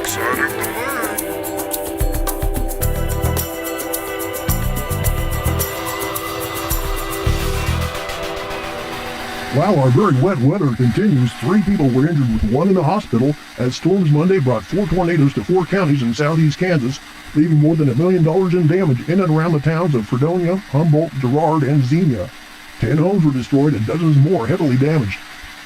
Exciting to learn. While our very wet weather continues, 3 people were injured with 1 in the hospital as storms Monday brought 4 tornadoes to 4 counties in southeast Kansas, leaving more than $1 million in damage in and around the towns of Fredonia, Humboldt, Girard, and Xenia. 10 homes were destroyed and dozens more heavily damaged.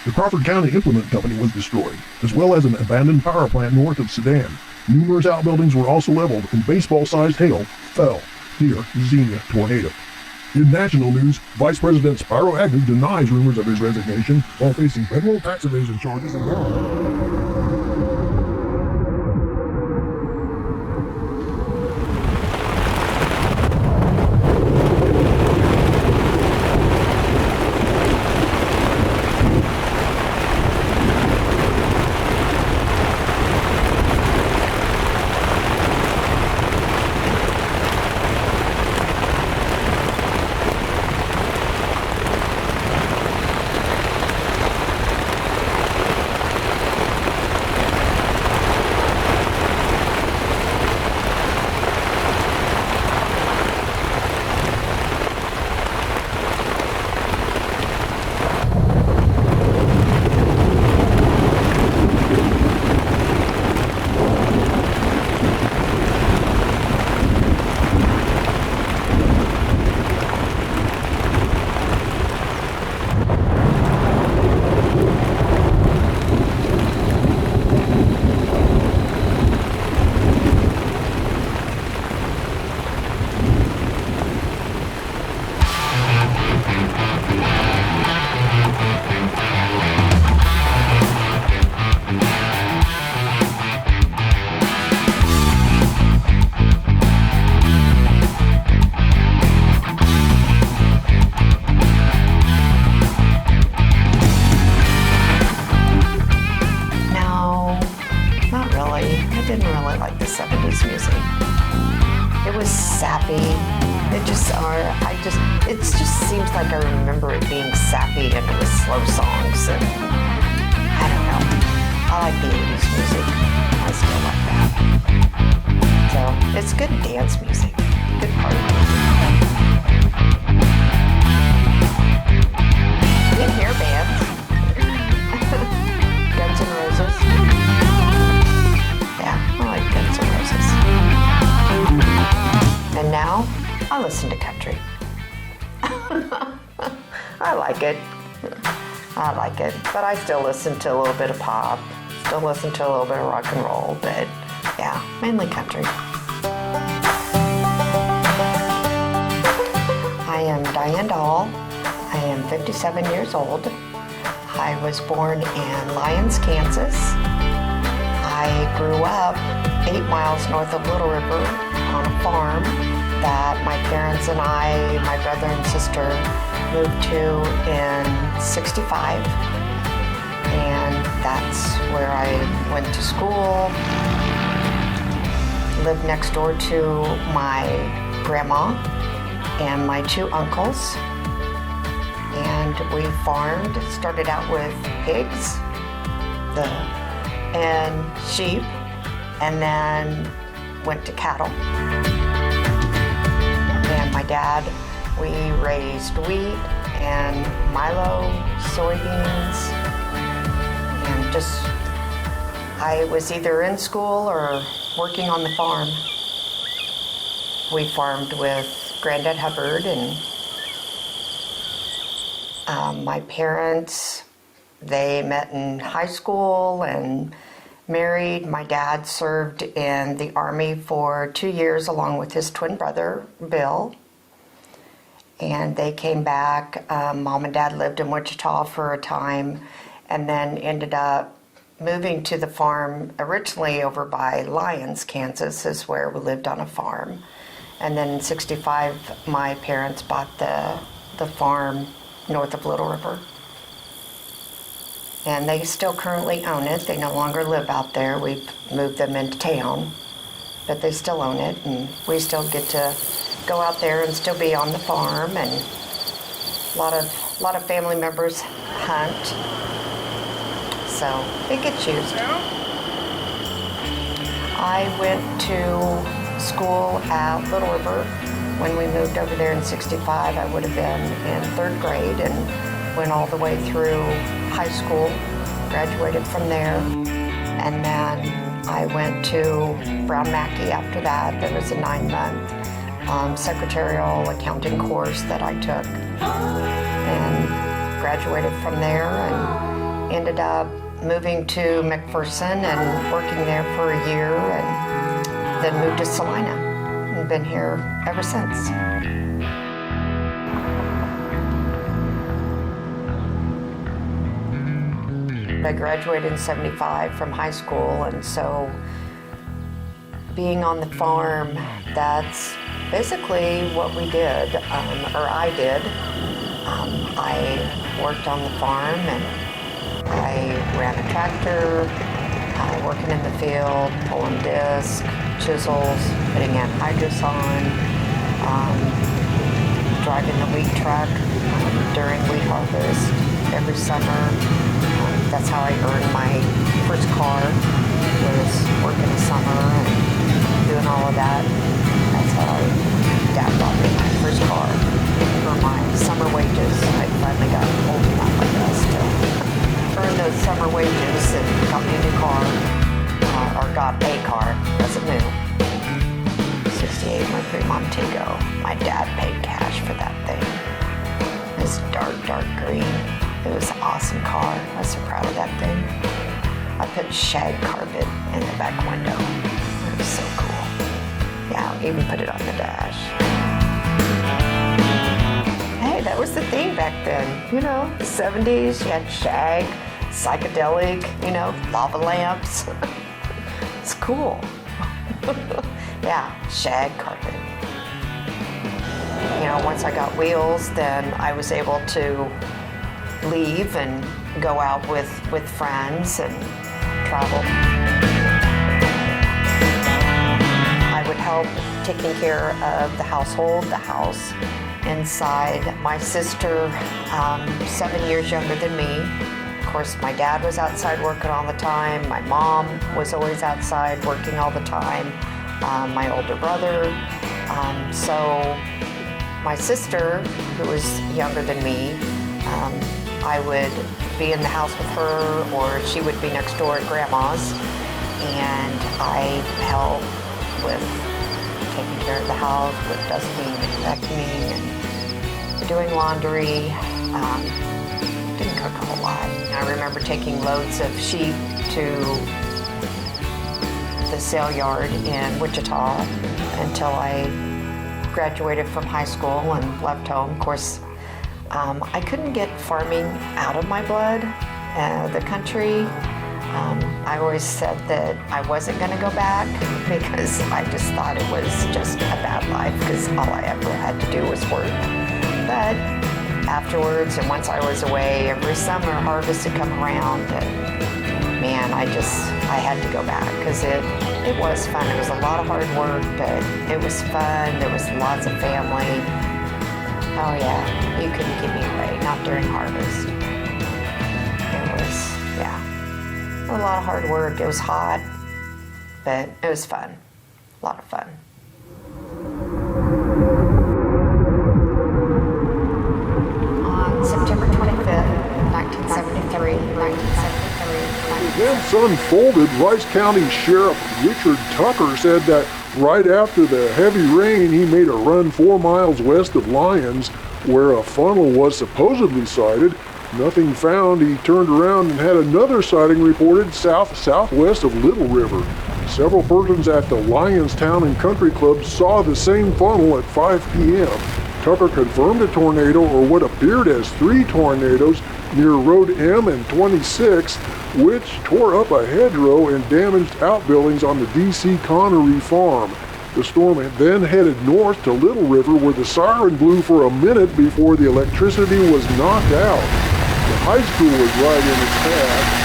The Crawford County Implement Company was destroyed, as well as an abandoned power plant north of Sedan. Numerous outbuildings were also leveled, and baseball-sized hail fell near Xenia tornado. In national news, Vice President Spiro Agnew denies rumors of his resignation while facing federal tax evasion charges in Maryland. But I still listen to a little bit of pop, still listen to a little bit of rock and roll, but yeah, mainly country. I am Diane Doll. I am 57 years old. I was born in Lyons, Kansas. I grew up 8 miles north of Little River on a farm that my parents and I, my brother and sister, moved to in '65. And that's where I went to school, lived next door to my grandma and my 2 uncles. And we farmed, started out with pigs and sheep, and then went to cattle. And my dad, we raised wheat and milo, soybeans, and I was either in school or working on the farm. We farmed with Granddad Hubbard, and my parents, they met in high school and married. My dad served in the Army for 2 years along with his twin brother, Bill. And they came back. Mom and Dad lived in Wichita for a time and then ended up moving to the farm originally over by Lyons, Kansas, is where we lived on a farm. And then in '65, my parents bought the farm north of Little River. And they still currently own it. They no longer live out there. We've moved them into town, but they still own it, and we still get to go out there and still be on the farm, and a lot of family members hunt, so it gets used. I went to school at Little River. When we moved over there in '65, I would have been in 3rd grade and went all the way through high school, graduated from there. And then I went to Brown Mackey after that. There was a 9-month secretarial accounting course that I took and graduated from there and ended up moving to McPherson and working there for a year and then moved to Salina and been here ever since. I graduated in '75 from high school, and so being on the farm, that's basically what we did, or I did. I worked on the farm and I ran a tractor, working in the field, pulling discs, chisels, putting anhydrous on, driving the wheat truck during wheat harvest every summer. That's how I earned my first car, was working the summer and doing all of that. That's how Dad bought me my first car for my summer wages. I finally got old enough, I guess, to earn those summer wages and got me a new car, or got a car, wasn't new. '68 Mercury Montego. My dad paid cash for that thing. It was dark green. It was an awesome car. I was so proud of that thing. I put shag carpet in the back window. It was so cool. Yeah, I even put it on the dash. Hey, that was the thing back then. You know, the '70s, you had shag, psychedelic, you know, lava lamps. It's cool. Yeah, shag carpet. You know, once I got wheels, then I was able to leave and go out with friends and travel. I would help taking care of the household, the house, inside. My sister, 7 years younger than me. Of course, my dad was outside working all the time. My mom was always outside working all the time. My older brother. So my sister, who was younger than me, I would be in the house with her, or she would be next door at Grandma's, and I help with taking care of the house, with dusting and vacuuming and doing laundry. Didn't cook a whole lot. I remember taking loads of sheep to the sale yard in Wichita until I graduated from high school and left home. Of course, I couldn't get farming out of my blood, the country. I always said that I wasn't going to go back because I just thought it was just a bad life because all I ever had to do was work. But afterwards, and once I was away, every summer harvest would come around, and man, I had to go back because it was fun. It was a lot of hard work, but it was fun. There was lots of family. Oh yeah, you couldn't keep me away, not during harvest. It was, yeah, a lot of hard work. It was hot, but it was fun, a lot of fun. On September 25th, 1973, Events unfolded. Rice County Sheriff Richard Tucker said that right after the heavy rain, he made a run 4 miles west of Lyons, where a funnel was supposedly sighted. Nothing found. He turned around and had another sighting reported southwest of Little River. Several persons at the Lyons Town and Country Club saw the same funnel at 5 p.m. Tucker confirmed a tornado, or what appeared as 3 tornadoes, near Road M and 26, which tore up a hedgerow and damaged outbuildings on the D.C. Connery farm. The storm then headed north to Little River, where the siren blew for a minute before the electricity was knocked out. The high school was right in its path.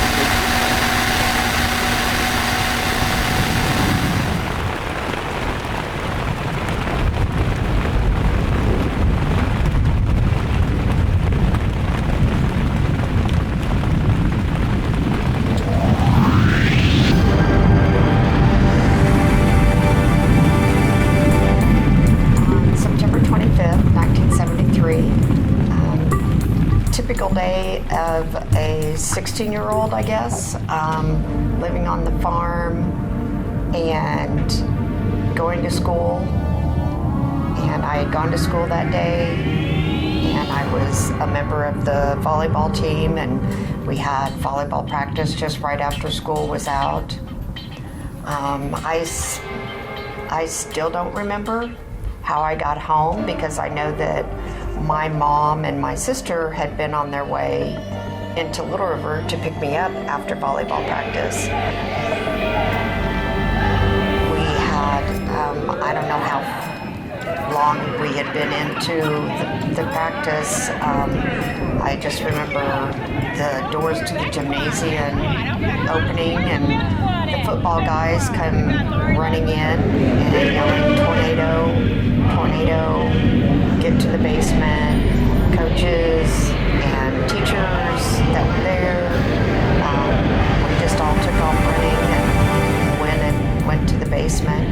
16-year-old, I guess, living on the farm and going to school. And I had gone to school that day, and I was a member of the volleyball team, and we had volleyball practice just right after school was out. I still don't remember how I got home, because I know that my mom and my sister had been on their way into Little River to pick me up after volleyball practice. We had, I don't know how long we had been into the practice. I just remember the doors to the gymnasium opening and the football guys come running in and yelling, "Tornado, tornado, get to the basement." Coaches and teachers that were there, we just all took off running and went to the basement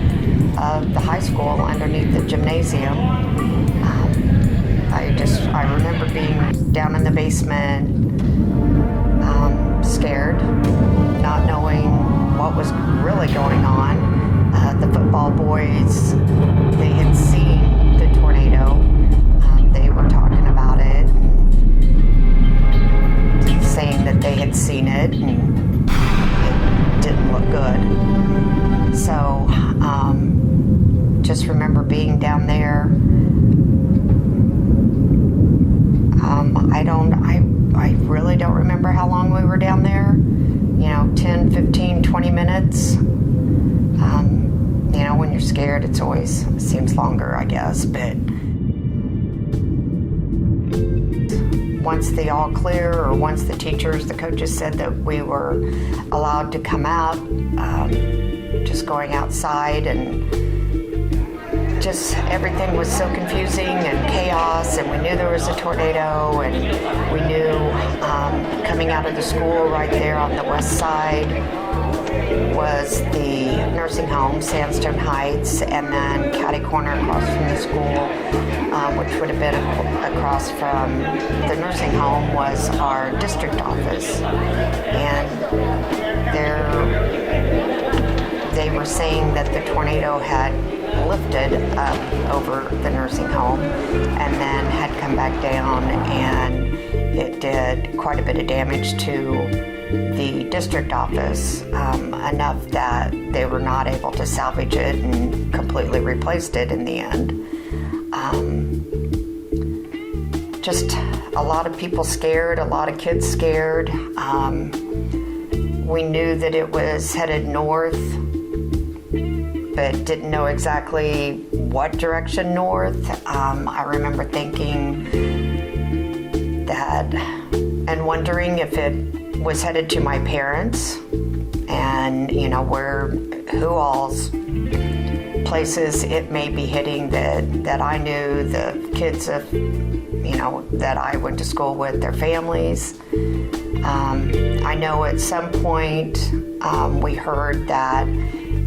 of the high school underneath the gymnasium. I remember being down in the basement, scared, not knowing what was really going on. The football boys, they had seen the tornado. They were talking about it and saying that they had seen it, and it didn't look good. So, just remember being down there. I really don't remember how long we were down there. 10, 15, 20 minutes. When you're scared, it seems longer, I guess, but once the all clear, or once the teachers, the coaches said that we were allowed to come out, just going outside, and just everything was so confusing and chaos, and we knew there was a tornado, and we knew coming out of the school right there on the west side was the nursing home, Sandstone Heights, and then catty corner across from the school, which would have been across from the nursing home, was our district office. And they were saying that the tornado had lifted up over the nursing home and then had come back down, and it did quite a bit of damage to the district office, enough that they were not able to salvage it and completely replaced it in the end. Just a lot of people scared, a lot of kids scared. We knew that it was headed north, but didn't know exactly what direction north. I remember thinking that and wondering if it was headed to my parents, and who all's places it may be hitting that I knew, the kids of that I went to school with, their families. I know at some point we heard that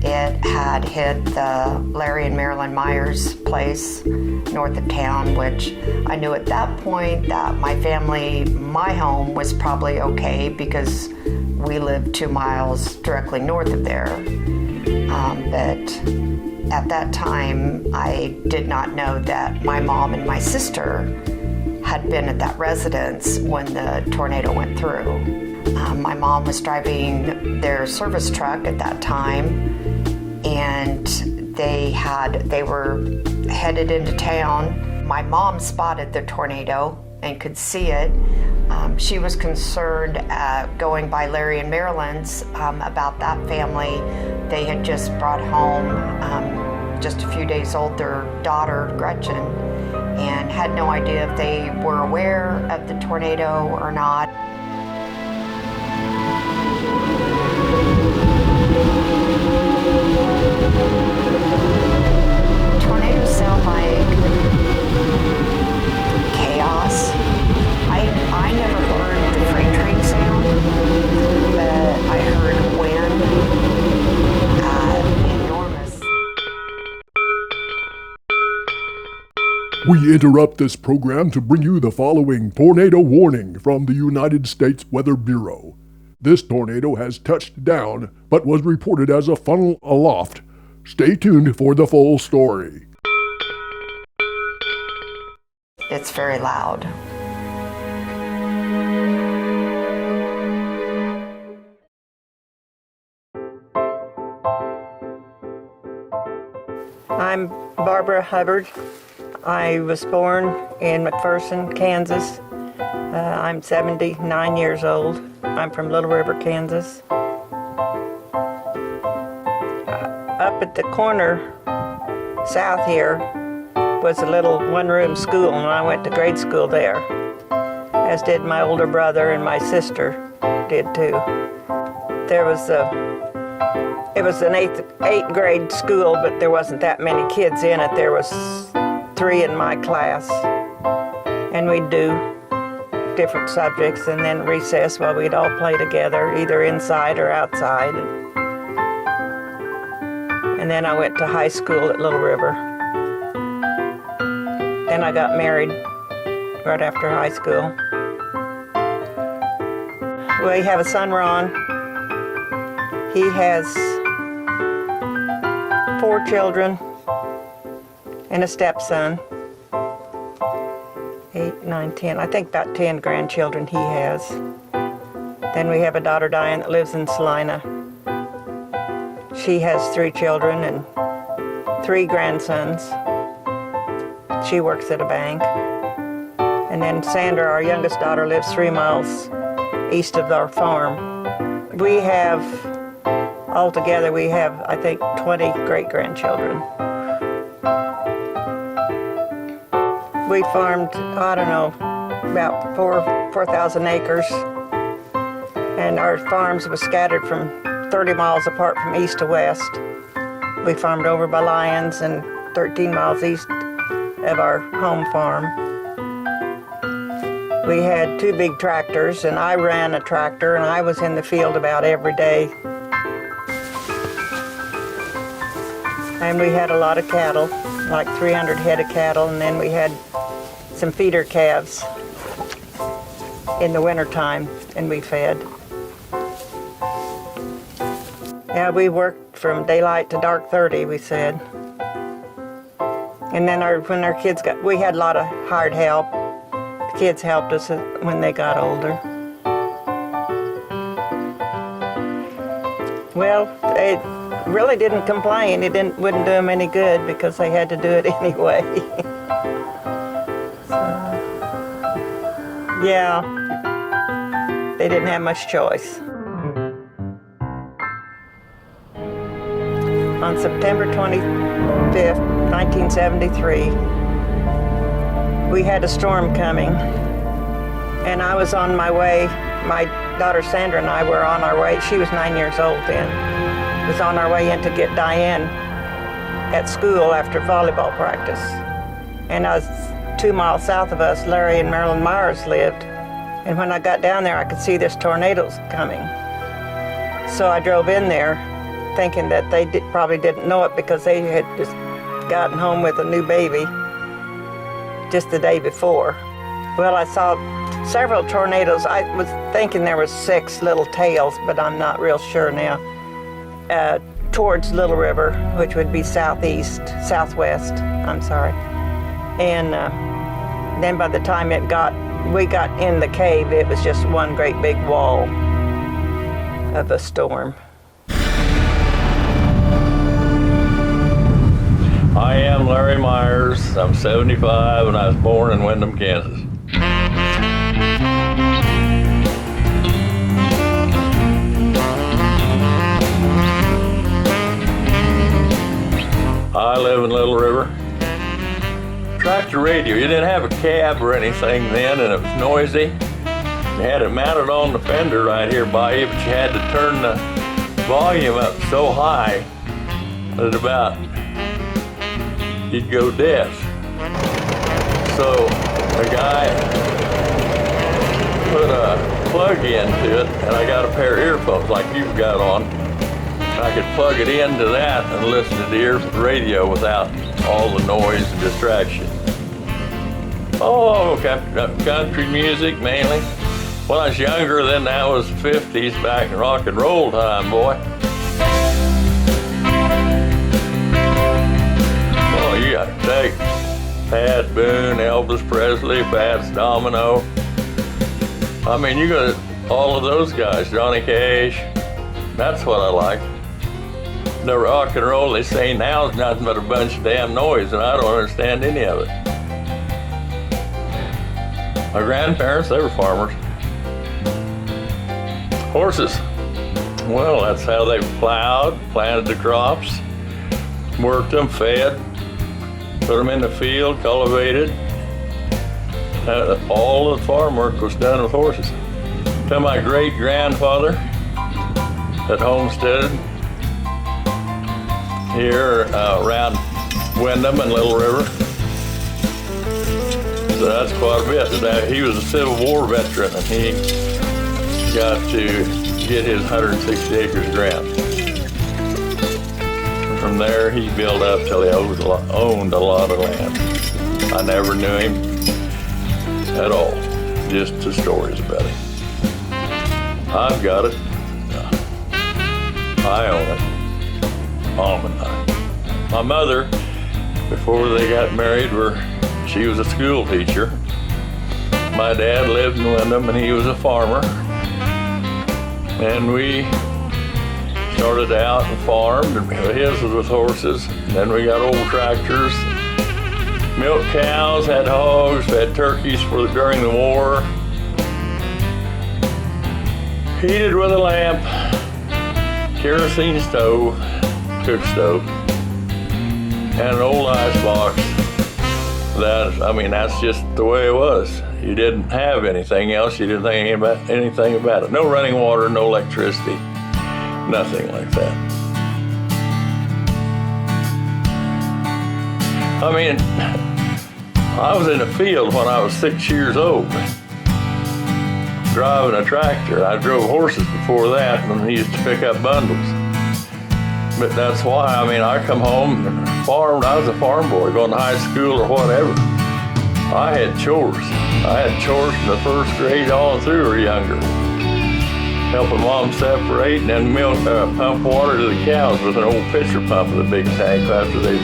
it had hit the Larry and Marilyn Myers place north of town, which I knew at that point that my family, my home, was probably okay because we lived 2 miles directly north of there. But at that time, I did not know that my mom and my sister had been at that residence when the tornado went through. My mom was driving their service truck at that time, and they were headed into town. My mom spotted the tornado and could see it. She was concerned going by Larry and Marilyn's about that family. They had just brought home, just a few days old, their daughter, Gretchen, and had no idea if they were aware of the tornado or not. Tornadoes sound like chaos. I never heard the freight train sound, but I heard wind, enormous. We interrupt this program to bring you the following tornado warning from the United States Weather Bureau. This tornado has touched down, but was reported as a funnel aloft. Stay tuned for the full story. It's very loud. I'm Barbara Hubbard. I was born in McPherson, Kansas. I'm 79 years old. I'm from Little River, Kansas. Up at the corner south here was a little one-room school, and I went to grade school there, as did my older brother, and my sister did too. It was an eighth grade school, but there wasn't that many kids in it. There was 3 in my class, and we'd do different subjects, and then recess while we'd all play together, either inside or outside. And then I went to high school at Little River. Then I got married right after high school. We have a son, Ron. He has 4 children and a stepson. 8, 9, 10. I think about 10 grandchildren he has. Then we have a daughter, Diane, that lives in Salina. She has 3 children and 3 grandsons. She works at a bank. And then Sandra, our youngest daughter, lives 3 miles east of our farm. Altogether, we have, I think, 20 great-grandchildren. We farmed, I don't know, about 4,000 acres. And our farms were scattered from 30 miles apart from east to west. We farmed over by Lyons and 13 miles east of our home farm. We had 2 big tractors, and I ran a tractor, and I was in the field about every day. And we had a lot of cattle, like 300 head of cattle, and then we had some feeder calves in the wintertime, and we fed. Yeah, we worked from daylight to dark 30, we said. And then when our kids we had a lot of hired help. The kids helped us when they got older. Well, they really didn't complain. It wouldn't do them any good because they had to do it anyway. Yeah, they didn't have much choice. On September 25th, 1973, we had a storm coming, and I was on my way. My daughter Sandra and I were on our way. She was 9 years old then. Was on our way in to get Diane at school after volleyball practice. And I was 2 miles south of us, Larry and Marilyn Myers lived. And when I got down there, I could see this tornado coming. So I drove in there thinking that they probably didn't know it because they had just gotten home with a new baby just the day before. Well, I saw several tornadoes. I was thinking there was 6 little tails, but I'm not real sure now. Towards Little River, which would be southwest, And then by the time we got in the cave, it was just one great big wall of a storm. I am Larry Myers. I'm 75 and I was born in Windham, Kansas. I live in Little River. Tractor radio, you didn't have a cab or anything then, and it was noisy. You had it mounted on the fender right here by you, but you had to turn the volume up so high that you'd go deaf. So a guy put a plug into it, and I got a pair of earphones like you've got on. I could plug it into that and listen to the radio without all the noise and distraction. Oh, country music mainly. When I was younger, then that was the 50s, back in rock and roll time, boy. Oh, you got to take Pat Boone, Elvis Presley, Fats Domino. I mean, you got all of those guys, Johnny Cash. That's what I like. The rock and roll they say now is nothing but a bunch of damn noise, and I don't understand any of it. My grandparents, they were farmers. Horses. Well, that's how they plowed, planted the crops, worked them, fed, put them in the field, cultivated. All the farm work was done with horses. To my great-grandfather that homesteaded here around Windham and Little River. So that's quite a bit. He was a Civil War veteran, and he got to get his 160 acres of ground. From there, he built up till he owned a lot of land. I never knew him at all, just the stories about him. I've got it. I own it. Mom and I. My mother, before they got married, she was a school teacher. My dad lived in Windham, and he was a farmer. And we started out and farmed, and his was with horses. And then we got old tractors, milked cows, had hogs, had turkeys during the war. Heated with a lamp, kerosene stove, cook stove, and an old ice box. That's just the way it was. You didn't have anything else. You didn't think anything about it. No running water, no electricity, nothing like that. I mean, I was in the field when I was 6 years old, driving a tractor. I drove horses before that, and we used to pick up bundles. But that's why, I come home and farmed. I was a farm boy, going to high school or whatever. I had chores. I had chores from the first grade on through or younger. Helping Mom separate and then pump water to the cows with an old pitcher pump with a big tank after they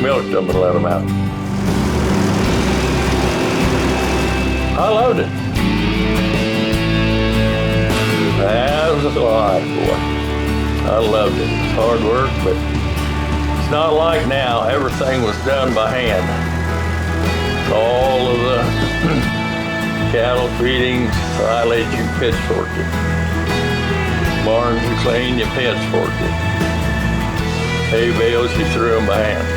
milked them and let them out. I loved it. That was a life, boy. I loved it. It's hard work, but it's not like now. Everything was done by hand. All of the cattle feeding, silage, you pitchforked it. Barns you cleaned, you pitchforked it. Hay bales, you threw them by hand.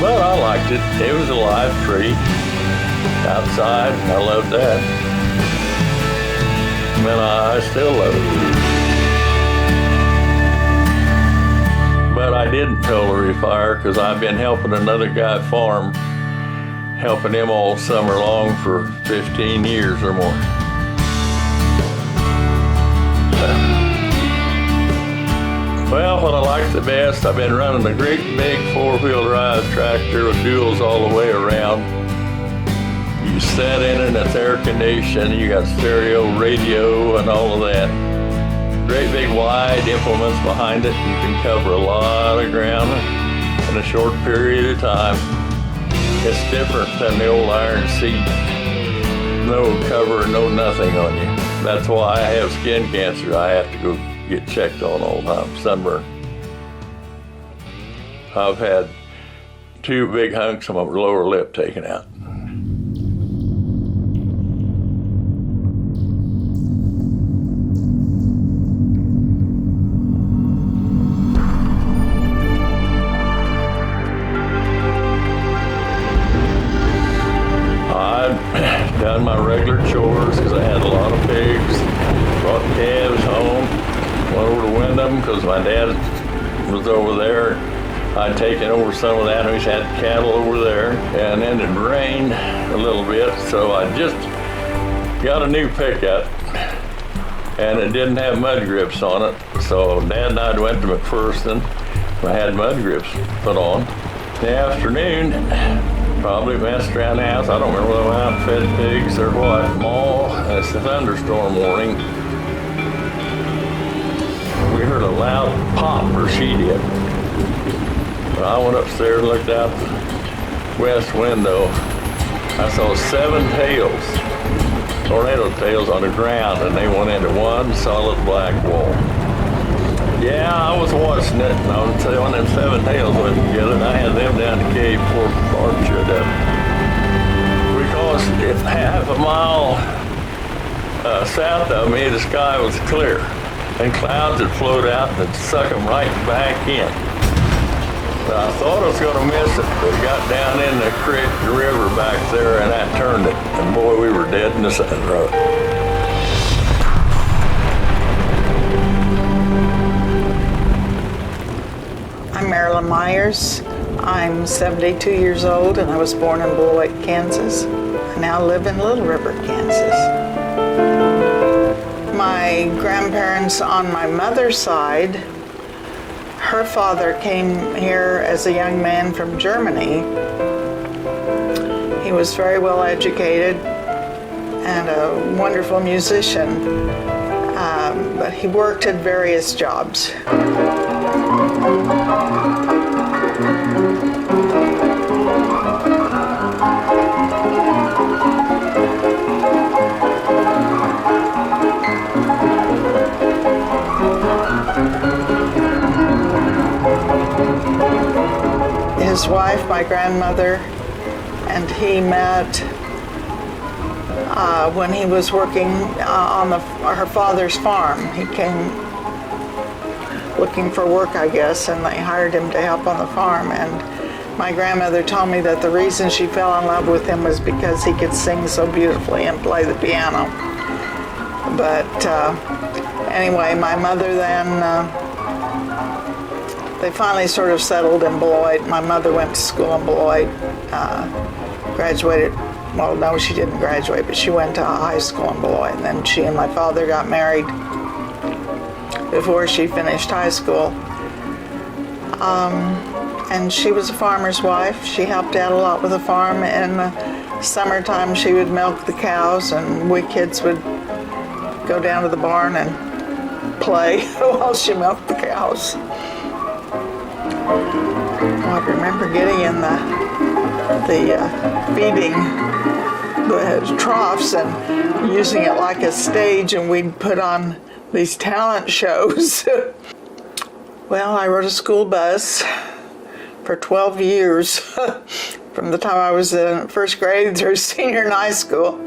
But I liked it. It was a live tree outside. I loved that. And I still love it. But I didn't totally retire because I've been helping another guy farm, helping him all summer long for 15 years or more. Well, what I like the best, I've been running a great big four-wheel drive tractor with duals all the way around. You sit in it, it's air conditioned, you got stereo, radio, and all of that. Great big wide implements behind it. You can cover a lot of ground in a short period of time. It's different than the old iron seat. No cover, no nothing on you. That's why I have skin cancer. I have to go get checked on all the time, sunburn. I've had 2 big hunks of my lower lip taken out. Done my regular chores because I had a lot of pigs, brought calves home, went over to Windham because my dad was over there. I'd taken over some of that, and we had cattle over there, and then it rained a little bit, so I just got a new pickup, and it didn't have mud grips on it, so Dad and I went to McPherson. I had mud grips put on. In the afternoon, Probably messed around the house. I don't remember whether I went out and fed pigs or what. And it's a thunderstorm warning. We heard a loud pop, or she did. But I went upstairs and looked out the west window. I saw 7 tails, tornado tails on the ground, and they went into one solid black wall. Yeah, I was watching it, and when them 7 tails went together, and I had them down the cave before Barb showed up. Because if half a mile south of me, the sky was clear, and clouds would float out and suck them right back in. But I thought I was going to miss it, but it got down in the creek, the river back there, and that turned it. And boy, we were dead in the sun road. I'm Marilyn Myers. I'm 72 years old and I was born in Beloit, Kansas. I now live in Little River, Kansas. My grandparents on my mother's side, her father came here as a young man from Germany. He was very well educated and a wonderful musician, but he worked at various jobs. His wife, my grandmother, and he met when he was working on her father's farm. He came looking for work, I guess, and they hired him to help on the farm. And my grandmother told me that the reason she fell in love with him was because he could sing so beautifully and play the piano. But anyway, my mother then, they finally sort of settled in Beloit. My mother went to school in Beloit, graduated, well, no, she didn't graduate, but she went to high school in Beloit. And then she and my father got married before she finished high school. And she was a farmer's wife. She helped out a lot with the farm. In the summertime, she would milk the cows, and we kids would go down to the barn and play while she milked the cows. I remember getting in the feeding the troughs and using it like a stage, and we'd put on these talent shows. Well, I rode a school bus for 12 years, from the time I was in first grade through senior in high school.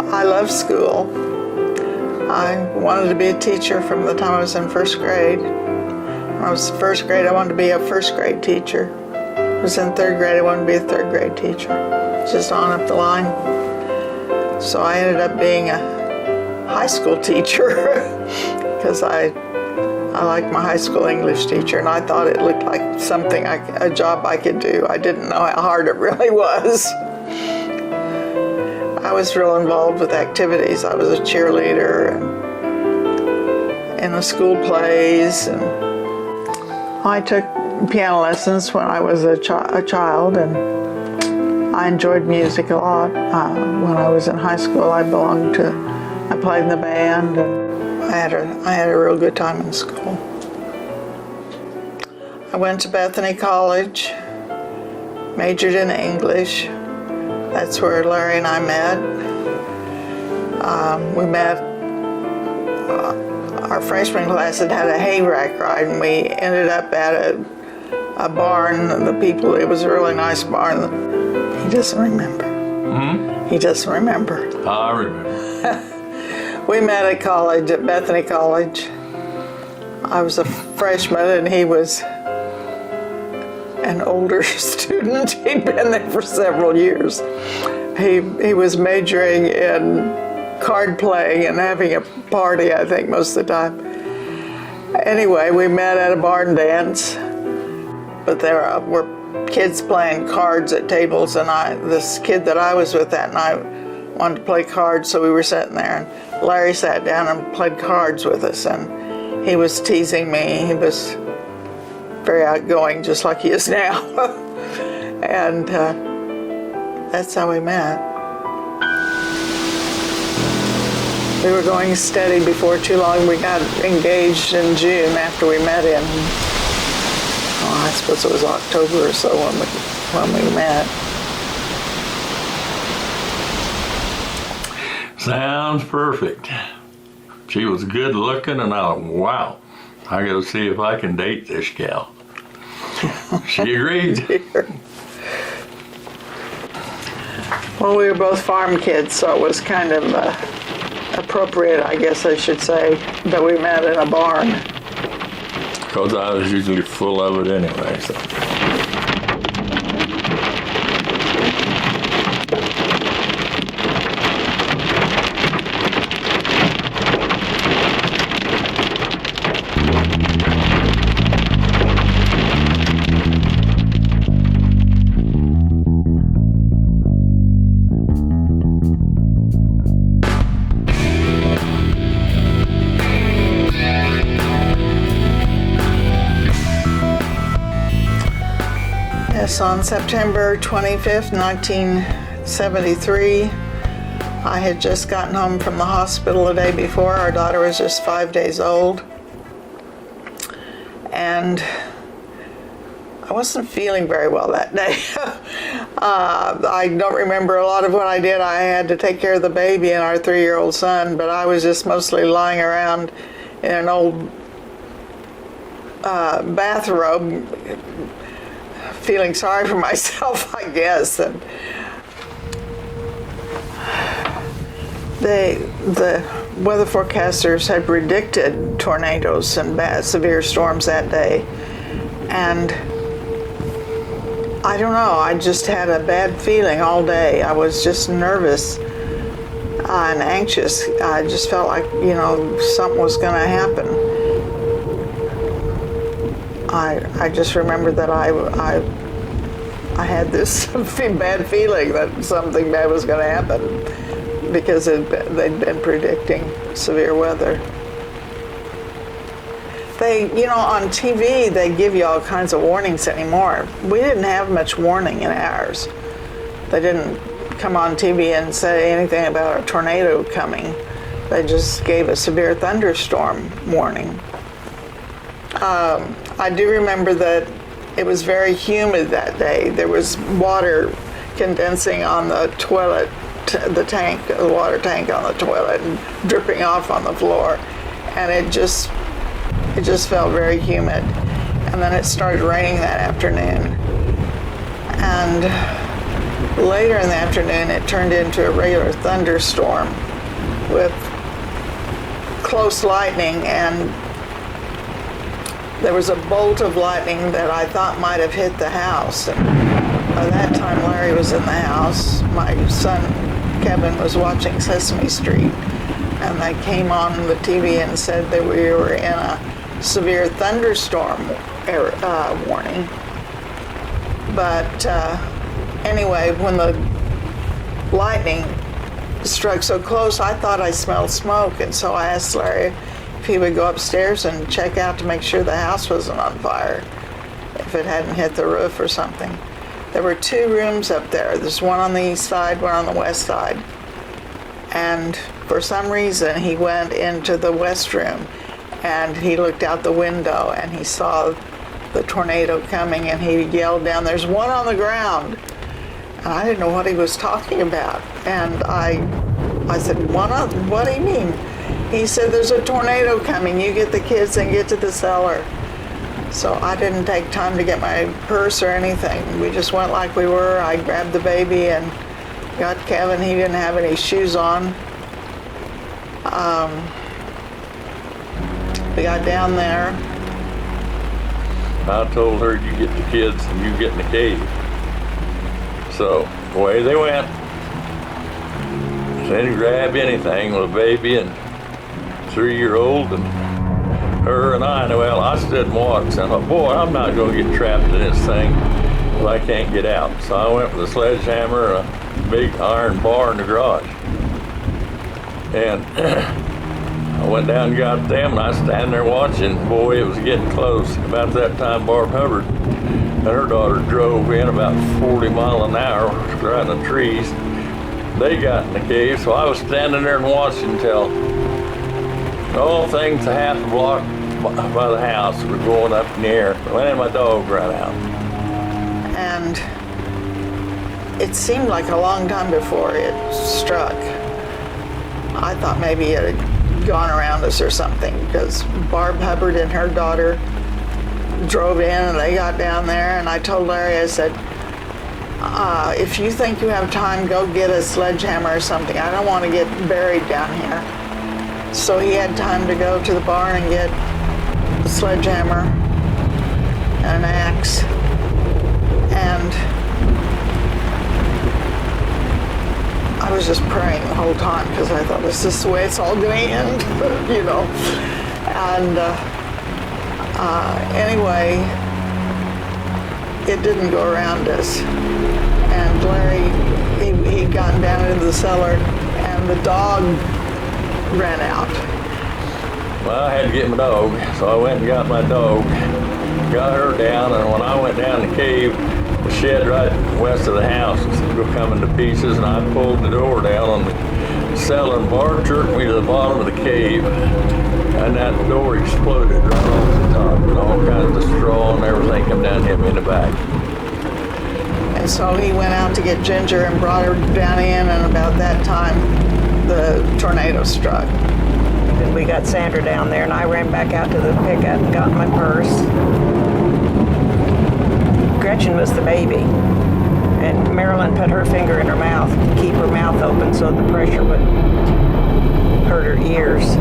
I love school. I wanted to be a teacher from the time I was in first grade. When I was in first grade, I wanted to be a first grade teacher. When I was in third grade, I wanted to be a third grade teacher. Just on up the line. So I ended up being a high school teacher because I liked my high school English teacher, and I thought it looked like something, a job I could do. I didn't know how hard it really was. I was real involved with activities. I was a cheerleader and in the school plays, and I took piano lessons when I was a child, and I enjoyed music a lot. When I was in high school, I played in the band, and I had a real good time in school. I went to Bethany College, majored in English. That's where Larry and I met. We met, our freshman class had a hay rack ride, and we ended up at a barn. It was a really nice barn. He doesn't remember. Mm-hmm. He doesn't remember. I remember. We met at college, at Bethany College. I was a freshman and he was an older student. He'd been there for several years. He was majoring in card playing and having a party, I think, most of the time. Anyway, we met at a barn dance, but there were kids playing cards at tables, and this kid that I was with that night wanted to play cards, so we were sitting there, and Larry sat down and played cards with us, and he was teasing me. He was very outgoing, just like he is now. And that's how we met. We were going steady before too long. We got engaged in June after we met in, I suppose it was October or so when we met. Sounds perfect. She was good looking, and wow, I gotta see if I can date this gal. She agreed. Well, we were both farm kids, so it was kind of appropriate, I guess I should say, that we met in a barn. Because I was usually full of it anyway, so. Yes, on September 25th, 1973, I had just gotten home from the hospital the day before. Our daughter was just 5 days old. And I wasn't feeling very well that day. I don't remember a lot of what I did. I had to take care of the baby and our 3-year-old son, but I was just mostly lying around in an old bathrobe, feeling sorry for myself, I guess. And the weather forecasters had predicted tornadoes and severe storms that day. And I don't know, I just had a bad feeling all day. I was just nervous and anxious. I just felt like, something was going to happen. I just remember that I had this bad feeling that something bad was going to happen because they'd been predicting severe weather. On TV, they give you all kinds of warnings anymore. We didn't have much warning in ours. They didn't come on TV and say anything about a tornado coming. They just gave a severe thunderstorm warning. I do remember that it was very humid that day. There was water condensing on the toilet, the water tank on the toilet, and dripping off on the floor. And it just felt very humid. And then it started raining that afternoon. And later in the afternoon, it turned into a regular thunderstorm with close lightning, and there was a bolt of lightning that I thought might have hit the house. And by that time, Larry was in the house. My son, Kevin, was watching Sesame Street. And they came on the TV and said that we were in a severe thunderstorm warning. But anyway, when the lightning struck so close, I thought I smelled smoke. And so I asked Larry if he would go upstairs and check out to make sure the house wasn't on fire, if it hadn't hit the roof or something. There were 2 rooms up there. There's one on the east side, one on the west side. And for some reason, he went into the west room and he looked out the window and he saw the tornado coming, and he yelled down, "There's one on the ground." And I didn't know what he was talking about. And I said, what do you mean? He said, "There's a tornado coming. You get the kids and get to the cellar." So I didn't take time to get my purse or anything. We just went like we were. I grabbed the baby and got Kevin. He didn't have any shoes on. We got down there. I told her, you get the kids and you get in the cave. So away they went. She didn't grab anything with a baby and 3-year-old and her and I. Well, I stood and watched and I thought, boy, I'm not going to get trapped in this thing because I can't get out. So I went with a sledgehammer and a big iron bar in the garage. And I went down and got them, and I was standing there watching. Boy, it was getting close. About that time, Barb Hubbard and her daughter drove in about 40 miles an hour, right in the trees. They got in the cave, so I was standing there and watching until all things a half a block by the house were going up in the air. And my dog ran out. And it seemed like a long time before it struck. I thought maybe it had gone around us or something, because Barb Hubbard and her daughter drove in and they got down there, and I told Larry, I said, if you think you have time, go get a sledgehammer or something. I don't want to get buried down here. So he had time to go to the barn and get a sledgehammer and an axe. And I was just praying the whole time, because I thought, is this the way it's all going to end? You know. And anyway, it didn't go around us. And Larry, he'd gotten down into the cellar, and the dog ran out. Well, I had to get my dog, so I went and got my dog, got her down, and when I went down the cave, the shed right west of the house was coming to pieces, and I pulled the door down on the cellar, and Barb jerked me to the bottom of the cave, and that door exploded right off the top, and all kinds of straw and everything come down and hit me in the back. And so he went out to get Ginger and brought her down in, and about that time, the tornado struck. And we got Sandra down there, and I ran back out to the pickup and got my purse. Gretchen was the baby, and Marilyn put her finger in her mouth to keep her mouth open so the pressure would hurt her ears.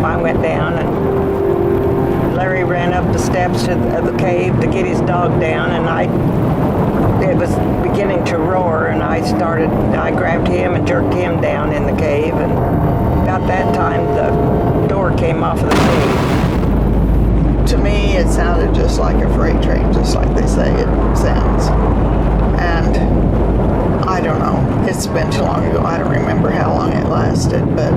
I went down, and Larry ran up the steps of the cave to get his dog down, and it was beginning to roar, and I grabbed him and jerked him down in the cave, and about that time the door came off of the cave. To me, it sounded just like a freight train, just like they say it sounds. And I don't know, it's been too long ago, I don't remember how long it lasted, but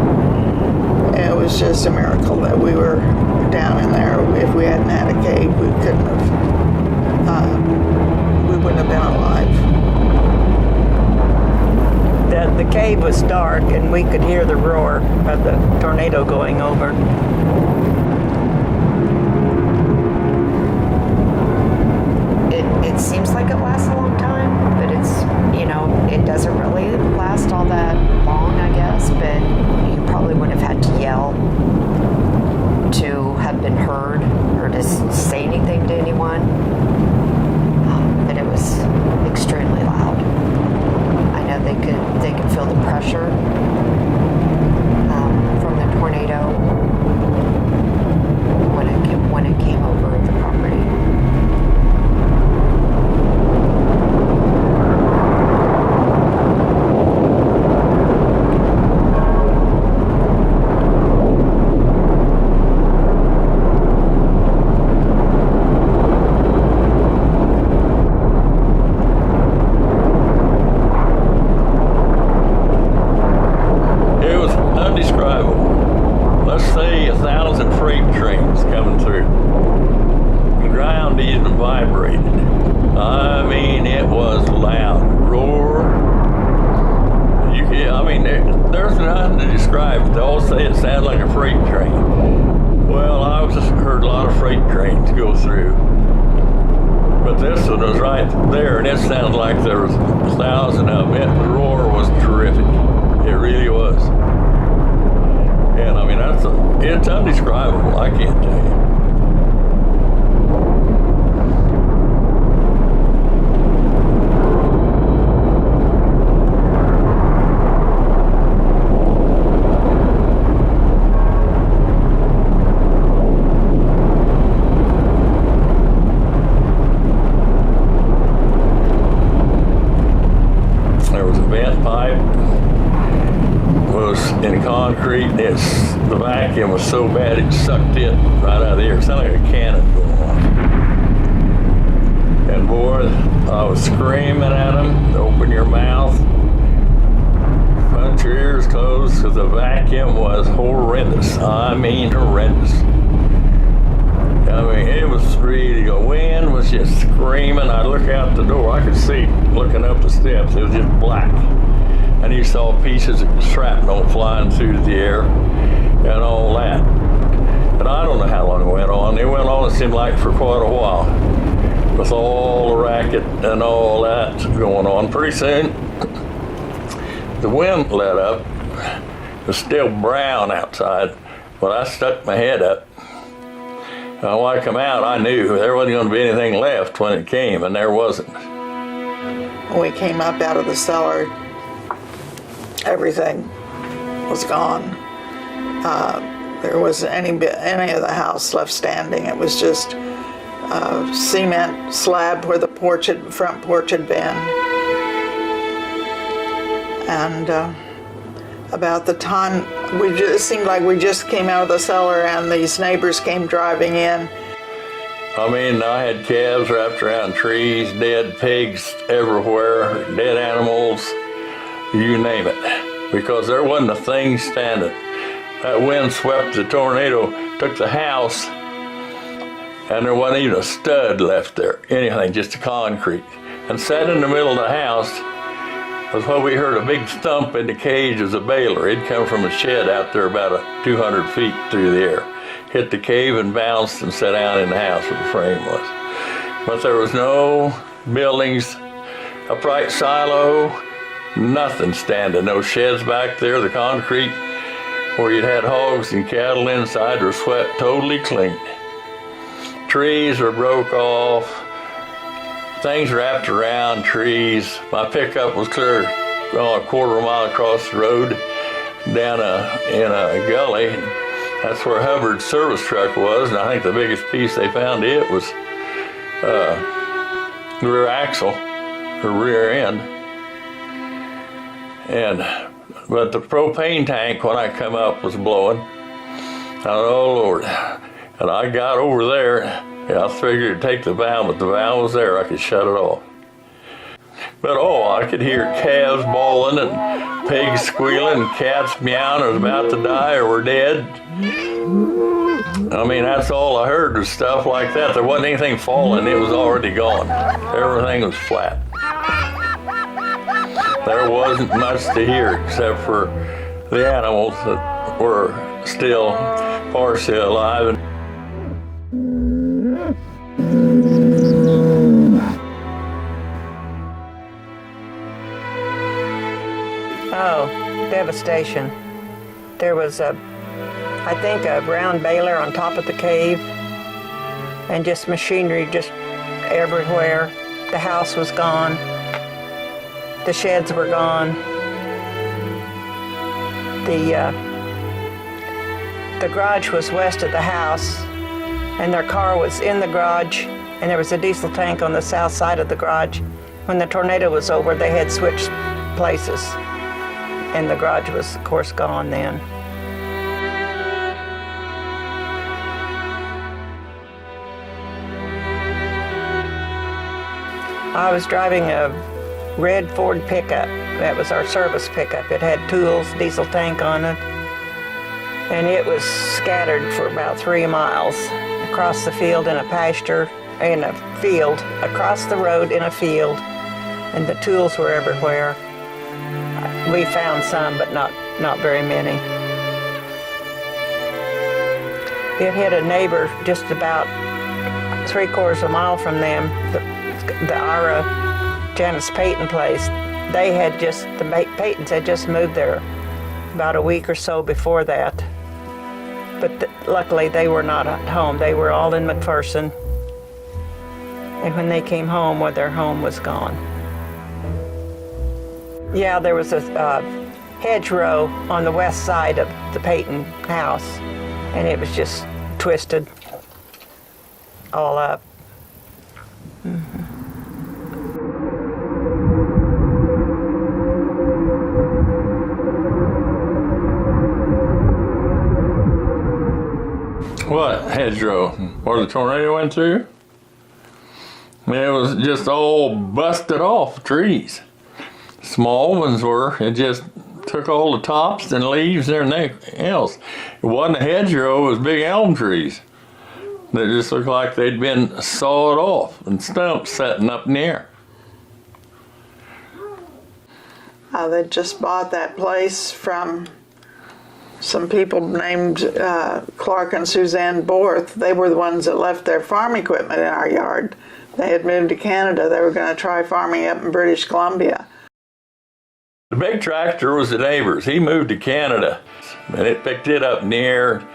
it was just a miracle that we were down in there. If we hadn't had a cave, we couldn't have, we wouldn't have been alive. The cave was dark, and we could hear the roar of the tornado going over. It seems like it lasts a long time, but it's, it doesn't really last all that long, I guess, but you probably wouldn't have had to yell to have been heard or to say anything to anyone, but it was extremely loud. I know they could feel the pressure from the tornado when it came over the property. It's undescribable, I can't tell you. There was a vent pipe was in concrete, and the vacuum was so bad it sucked it right out of the air. It sounded like a cannon going on. And boy, I was screaming at them, open your mouth, punch your ears closed, because the vacuum was horrendous. I mean horrendous. I mean, it was really, the wind was just screaming. I'd look out the door, I could see looking up the steps, it was just black. And you saw pieces of shrapnel flying through the air and all that. But I don't know how long it went on. It went on, it seemed like, for quite a while, with all the racket and all that going on. Pretty soon, the wind let up. It was still brown outside, but I stuck my head up. And when I come out, I knew there wasn't going to be anything left when it came, and there wasn't. When we came up out of the cellar, everything was gone. There wasn't any of the house left standing. It was just a cement slab where the front porch had been. And about the time, it seemed like we just came out of the cellar and these neighbors came driving in. I mean, I had calves wrapped around trees, dead pigs everywhere, dead animals, you name it, because there wasn't a thing standing. That wind swept, the tornado took the house, and there wasn't even a stud left there, anything, just the concrete. And sat in the middle of the house was what we heard, a big thump in the cage as a baler. It'd come from a shed out there about 200 feet through the air. Hit the cave and bounced and sat down in the house where the frame was. But there was no buildings, upright silo, nothing standing. No sheds back there. The concrete where you'd had hogs and cattle inside was swept totally clean. Trees were broke off. Things wrapped around trees. My pickup was clear a quarter mile across the road down in a gully. That's where Hubbard's service truck was, and I think the biggest piece they found it was rear axle, or rear end. But the propane tank, when I come up, was blowing. I thought, oh Lord. And I got over there, and I figured to take the valve, but the valve was there, I could shut it off. But I could hear calves bawling and pigs squealing and cats meowing and was about to die or were dead. I mean, that's all I heard was stuff like that. There wasn't anything falling, it was already gone. Everything was flat. There wasn't much to hear except for the animals that were still partially alive. Oh, devastation. There was I think a round baler on top of the cave, and just machinery just everywhere. The house was gone. The sheds were gone. The garage was west of the house, and their car was in the garage, and there was a diesel tank on the south side of the garage. When the tornado was over, they had switched places, and the garage was, of course, gone then. I was driving a red Ford pickup. That was our service pickup. It had tools, diesel tank on it, and it was scattered for about 3 miles across the field in a pasture, in a field, across the road in a field, and the tools were everywhere. We found some, but not very many. It hit a neighbor just about 3/4 of a mile from them, our Janice Payton place. The Paytons had just moved there about a week or so before that. But luckily they were not at home. They were all in McPherson. And when they came home, their home was gone. Yeah, there was a hedgerow on the west side of the Payton house, and it was just twisted all up. Mm-hmm. hedgerow where the tornado went through. It was just all busted off trees. Small ones were. It just took all the tops and leaves and everything else. It wasn't a hedgerow, it was big elm trees. They just looked like they'd been sawed off and stumps sitting up in the air. They just bought that place from some people named Clark and Suzanne Borth. They were the ones that left their farm equipment in our yard. They had moved to Canada. They were going to try farming up in British Columbia. The big tractor was the neighbor's. He moved to Canada, and it picked it up in the air.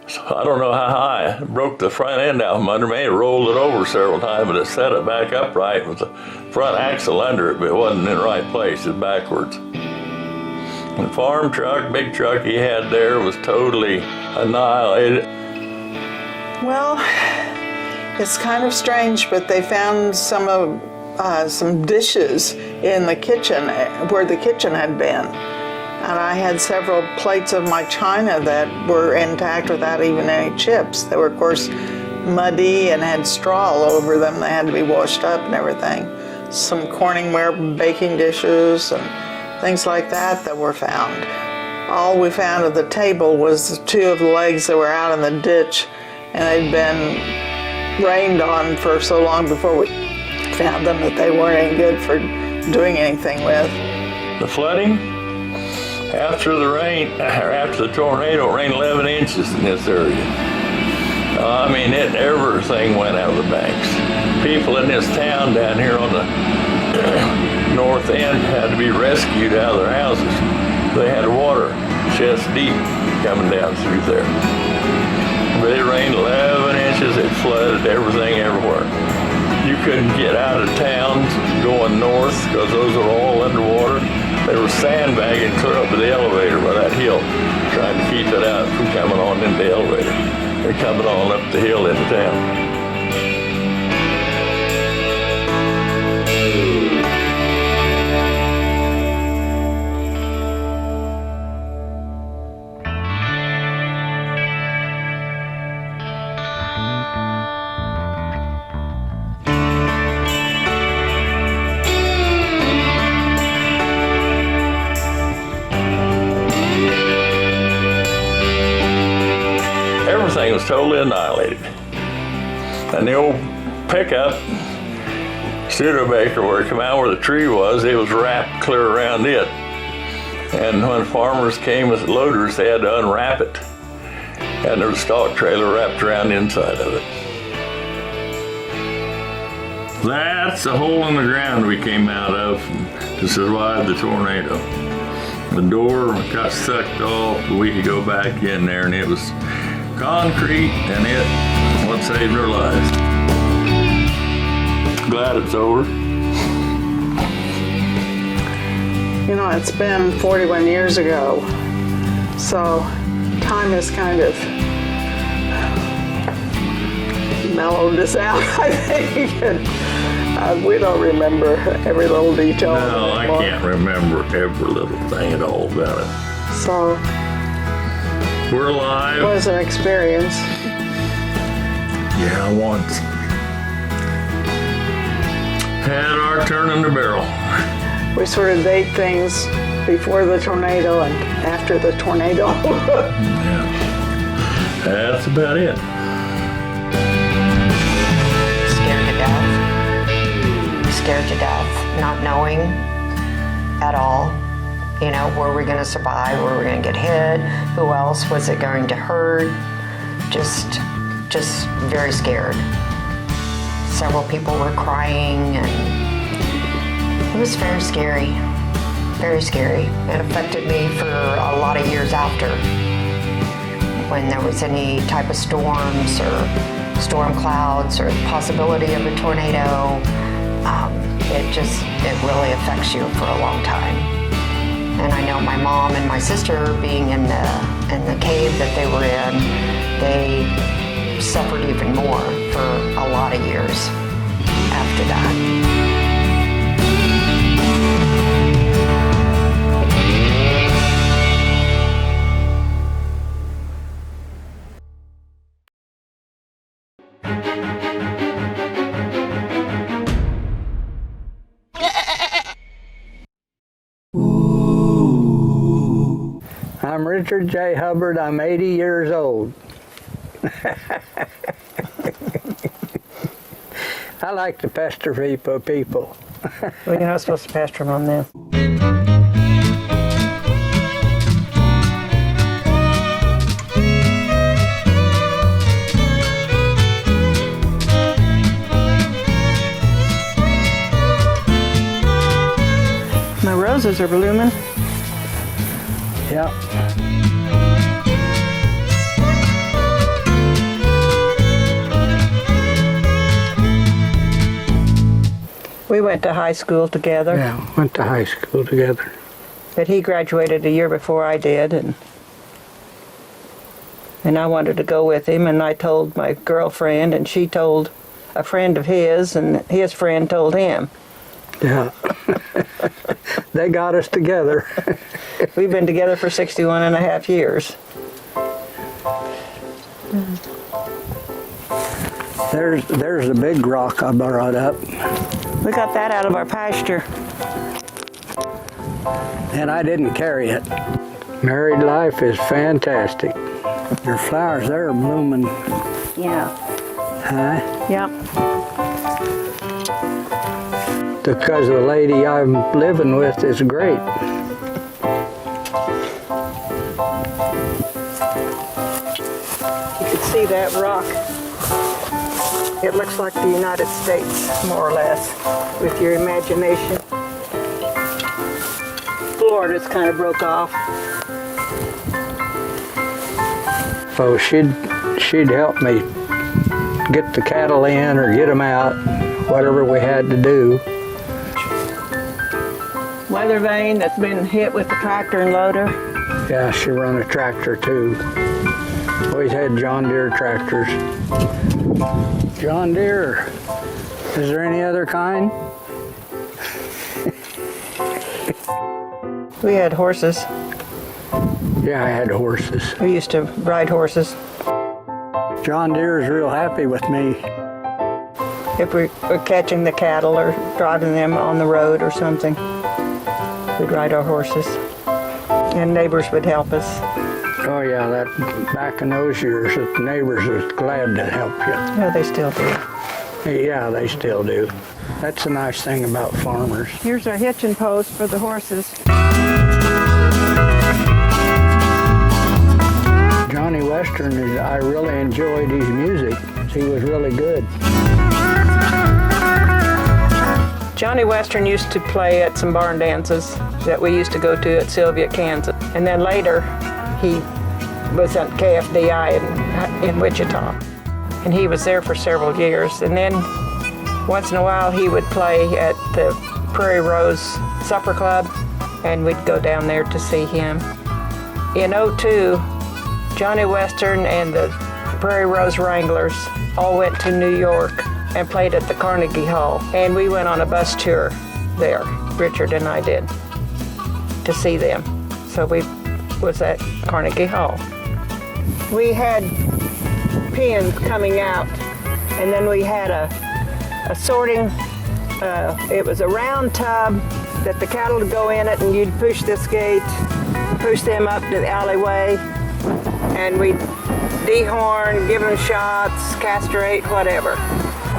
So I don't know how high. It broke the front end out from under me. It rolled it over several times, but it set it back upright with the front axle under it, but it wasn't in the right place. It was backwards. The farm truck, big truck he had there was totally annihilated. Well, it's kind of strange, but they found some dishes in the kitchen where the kitchen had been. And I had several plates of my china that were intact without even any chips. They were, of course, muddy and had straw all over them. They had to be washed up and everything. Some Corningware baking dishes and things like that were found. All we found at the table was two of the legs that were out in the ditch, and they'd been rained on for so long before we found them that they weren't any good for doing anything with. The flooding, after the rain, or after the tornado, it rained 11 inches in this area. I mean, everything went out of the banks. People in this town down here on the north end had to be rescued out of their houses. They had water chest deep coming down through there. But it rained 11 inches, it flooded everything everywhere. You couldn't get out of town going north because those were all underwater. They were sandbagging clear up to the elevator by that hill, trying to keep it out from coming on into the elevator. They're coming on up the hill into town. Everything was totally annihilated. And the old pickup, Studebaker, where it came out where the tree was, it was wrapped clear around it. And when farmers came with loaders, they had to unwrap it. And there was a stock trailer wrapped around the inside of it. That's the hole in the ground we came out of to survive the tornado. The door got sucked off, we could go back in there, and it was concrete, and it what saved our lives. Glad it's over. You know, it's been 41 years ago, so time has kind of mellowed us out, I think. And, we don't remember every little detail. No, I can't remember every little thing at all about it. So we're alive. It was an experience. Yeah, once. Had our turn in the barrel. We sort of date things before the tornado and after the tornado. Yeah. That's about it. Scared to death, not knowing at all, you know, were we going to survive, were we going to get hit, who else was it going to hurt, just very scared. Several people were crying, and it was very scary, very scary. It affected me for a lot of years after, when there was any type of storms or storm clouds or the possibility of a tornado. It really affects you for a long time. And I know my mom and my sister, being in the cave that they were in, they suffered even more for a lot of years after that. I'm Richard J. Hubbard. I'm 80 years old. I like to pester people. Well, you're not supposed to pester them on them. My roses are blooming. Yep. We went to high school together. Yeah, went to high school together. But he graduated a year before I did, and I wanted to go with him, and I told my girlfriend, and she told a friend of his, and his friend told him. Yeah. They got us together. We've been together for 61 and a half years. There's a big rock I brought up. We got that out of our pasture. And I didn't carry it. Married life is fantastic. Your flowers there are blooming. Yeah. Huh? Yep. Because the lady I'm living with is great. You can see that rock. It looks like the United States, more or less, with your imagination. Florida's kind of broke off. Oh, she'd help me get the cattle in or get them out, whatever we had to do. Weather vane that's been hit with the tractor and loader. Yeah, she run a tractor too. Always had John Deere tractors. John Deere. Is there any other kind? We had horses. Yeah, I had horses. We used to ride horses. John Deere is real happy with me. If we were catching the cattle or driving them on the road or something, we'd ride our horses. And neighbors would help us. Oh yeah, that back in those years, the neighbors was glad to help you. Yeah, they still do. Yeah, they still do. That's the nice thing about farmers. Here's our hitching post for the horses. Johnny Western, I really enjoyed his music. He was really good. Johnny Western used to play at some barn dances that we used to go to at Sylvia, Kansas. And then later, he was at KFDI in Wichita. And he was there for several years. And then once in a while, he would play at the Prairie Rose Supper Club, and we'd go down there to see him. In '02, Johnny Western and the Prairie Rose Wranglers all went to New York and played at the Carnegie Hall. And we went on a bus tour there, Richard and I did, to see them. So we was at Carnegie Hall. We had pins coming out, and then we had a sorting, it was a round tub that the cattle would go in it, and you'd push this gate, push them up to the alleyway, and we'd dehorn, give them shots, castrate, whatever.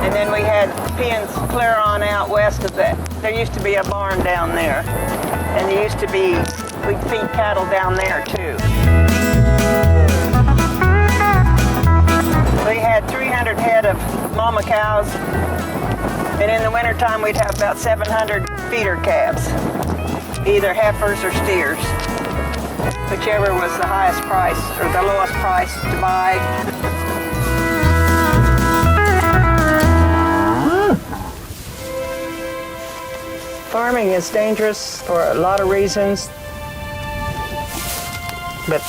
And then we had pens clear on out west of that. There used to be a barn down there, and there used to be, we'd feed cattle down there too. We had 300 head of mama cows, and in the wintertime we'd have about 700 feeder calves, either heifers or steers, whichever was the highest price or the lowest price to buy. Farming is dangerous for a lot of reasons, but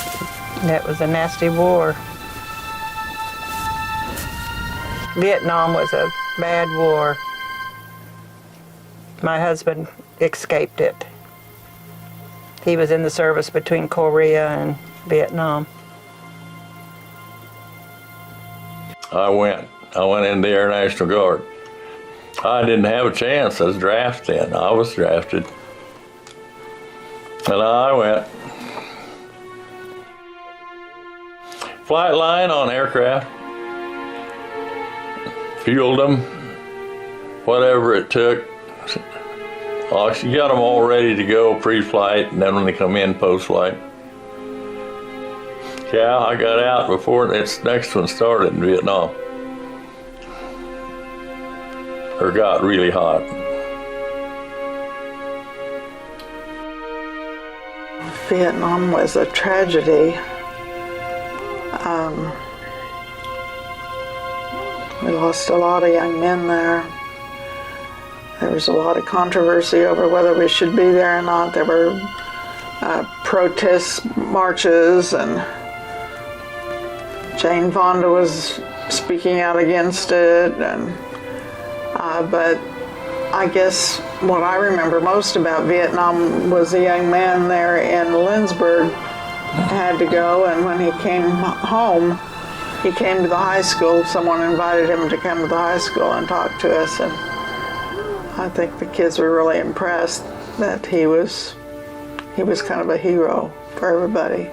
that was a nasty war. Vietnam was a bad war. My husband escaped it. He was in the service between Korea and Vietnam. I went in the Air National Guard. I didn't have a chance. I was drafted. I was drafted. And I went. flight line on aircraft, fueled them, whatever it took. You got them all ready to go pre-flight, and then when they come in post-flight. Yeah, I got out before this next one started in Vietnam. Or got really hot. Vietnam was a tragedy. We lost a lot of young men there. There was a lot of controversy over whether we should be there or not. There were protest marches, and Jane Fonda was speaking out against it. And but I guess what I remember most about Vietnam was a young man there in Lindsborg had to go, and when he came home, he came to the high school. Someone invited him to come to the high school and talk to us, and I think the kids were really impressed that he was kind of a hero for everybody.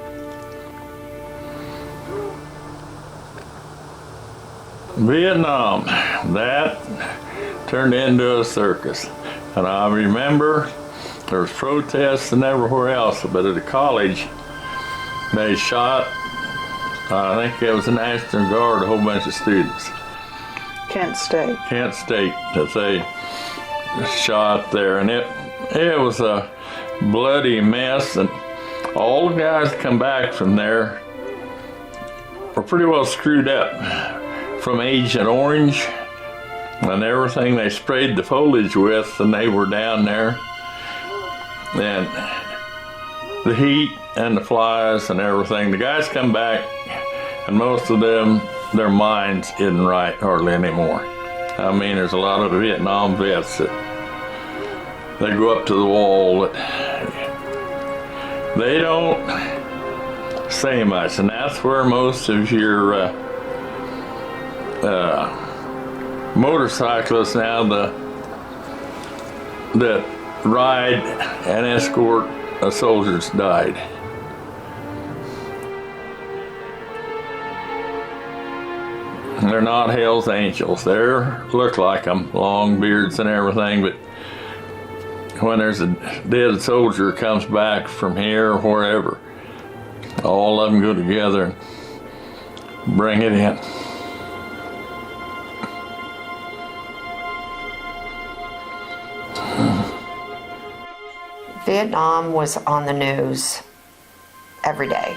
Vietnam, that turned into a circus. And I remember there was protests and everywhere else, but at the college, they shot, I think it was the National Guard, a whole bunch of students. Kent State. Kent State, that they shot there, and it was a bloody mess, and all the guys come back from there were pretty well screwed up from Agent Orange and everything they sprayed the foliage with, and they were down there, and the heat and the flies and everything. The guys come back, and most of them, their minds isn't right hardly anymore. I mean, there's a lot of the Vietnam vets that they go up to the wall, that they don't say much, and that's where most of your motorcyclists now that ride and escort soldiers died. They're not Hell's Angels. They look like them, long beards and everything, but when there's a dead soldier comes back from here or wherever, all of them go together and bring it in. Vietnam was on the news every day.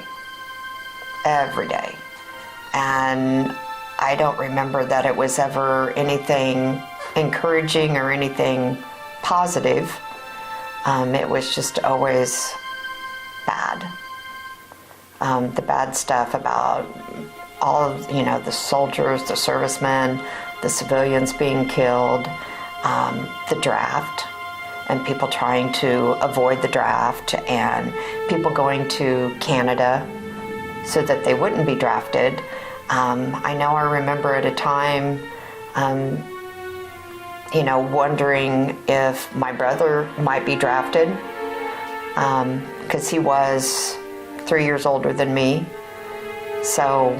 And I don't remember that it was ever anything encouraging or anything positive. It was just always bad. The bad stuff about all of, the soldiers, the servicemen, the civilians being killed, the draft, and people trying to avoid the draft, and people going to Canada so that they wouldn't be drafted. I remember at a time, wondering if my brother might be drafted, because he was 3 years older than me. So,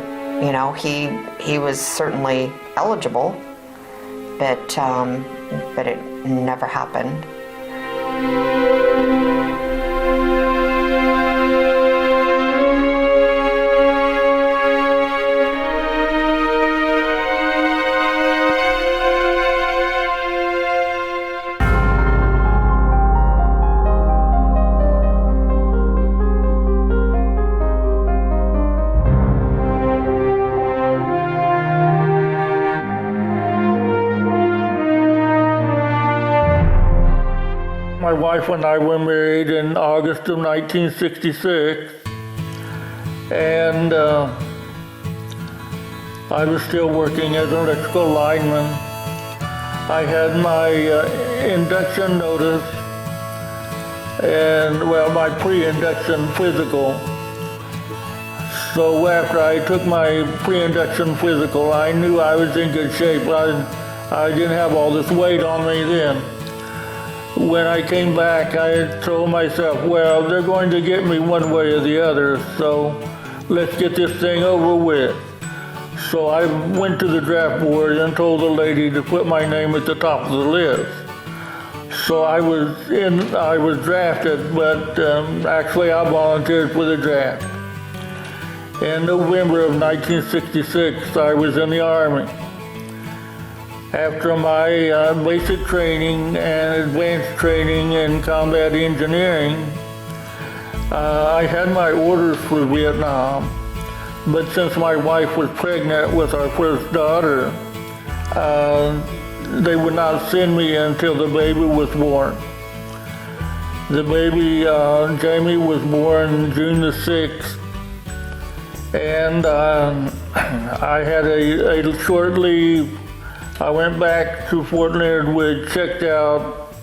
he was certainly eligible, but it never happened. My wife and I were married in August of 1966, and I was still working as an electrical lineman. I had my induction notice and, my pre-induction physical. So after I took my pre-induction physical, I knew I was in good shape. I didn't have all this weight on me then. When I came back, I told myself, they're going to get me one way or the other. So let's get this thing over with. So I went to the draft board and told the lady to put my name at the top of the list. So I was drafted, but actually I volunteered for the draft. In November of 1966, I was in the Army. After my basic training and advanced training in combat engineering, I had my orders for Vietnam. But since my wife was pregnant with our first daughter, they would not send me until the baby was born. The baby, Jamie, was born June the 6th. And I had a short leave. I went back to Fort Leonard Wood, checked out,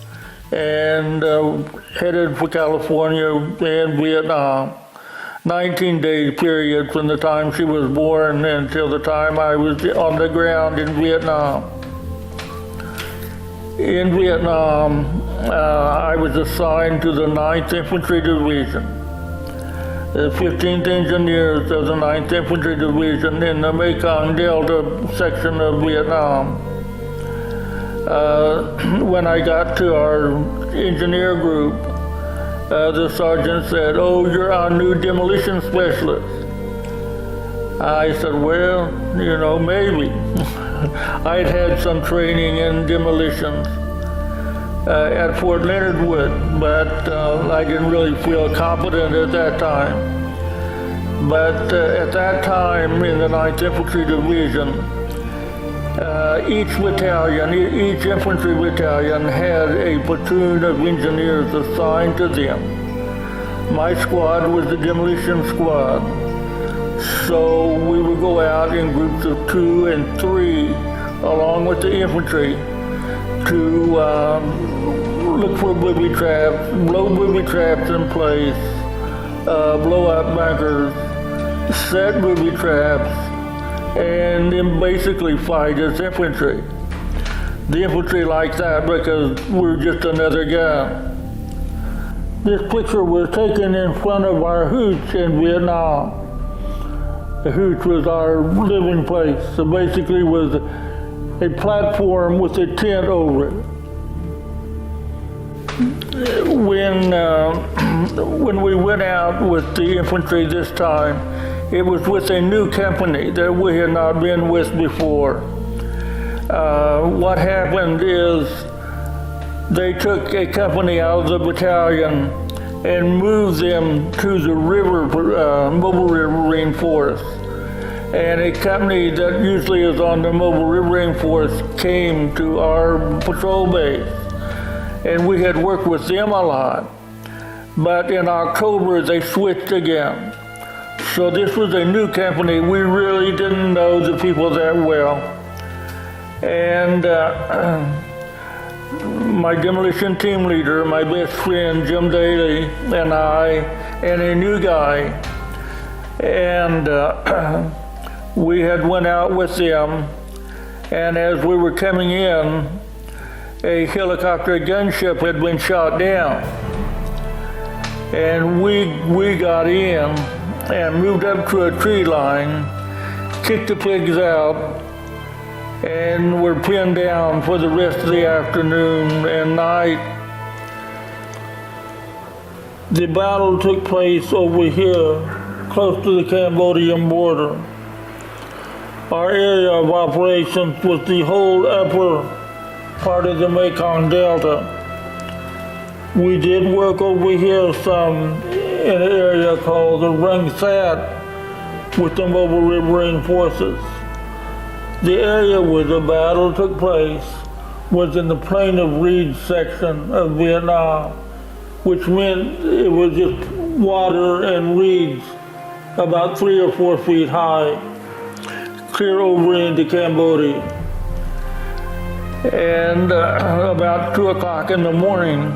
and headed for California and Vietnam. 19-day period from the time she was born until the time I was on the ground in Vietnam. In Vietnam, I was assigned to the 9th Infantry Division, the 15th Engineers of the 9th Infantry Division in the Mekong Delta section of Vietnam. When I got to our engineer group, the sergeant said, "Oh, you're our new demolition specialist." I said, "Well, you know, maybe." I'd had some training in demolitions at Fort Leonard Wood, but I didn't really feel competent at that time. But at that time in the 9th Infantry Division, each battalion, each infantry battalion had a platoon of engineers assigned to them. My squad was the demolition squad. So we would go out in groups of 2 and 3, along with the infantry, to look for booby traps, blow booby traps in place, blow up bunkers, set booby traps, and then basically fight as infantry. The infantry liked that because we're just another guy. This picture was taken in front of our hooch in Vietnam. The hooch was our living place. So basically was a platform with a tent over it. When we went out with the infantry this time, it was with a new company that we had not been with before. What happened is they took a company out of the battalion and moved them to the river, Mobile River Rainforest. And a company that usually is on the Mobile River Rainforest came to our patrol base. And we had worked with them a lot. But in October, they switched again. So this was a new company. We really didn't know the people that well. And my demolition team leader, my best friend, Jim Deister, and I, and a new guy, and we had went out with them, and as we were coming in, a helicopter gunship had been shot down. And we got in and moved up to a tree line, kicked the pigs out, and were pinned down for the rest of the afternoon and night. The battle took place over here, close to the Cambodian border. Our area of operations was the whole upper part of the Mekong Delta. We did work over here some in an area called the Rung Sat with the Mobile Riverine forces. The area where the battle took place was in the Plain of Reeds section of Vietnam, which meant it was just water and reeds about 3 or 4 feet high, clear over into Cambodia. And about 2 o'clock in the morning,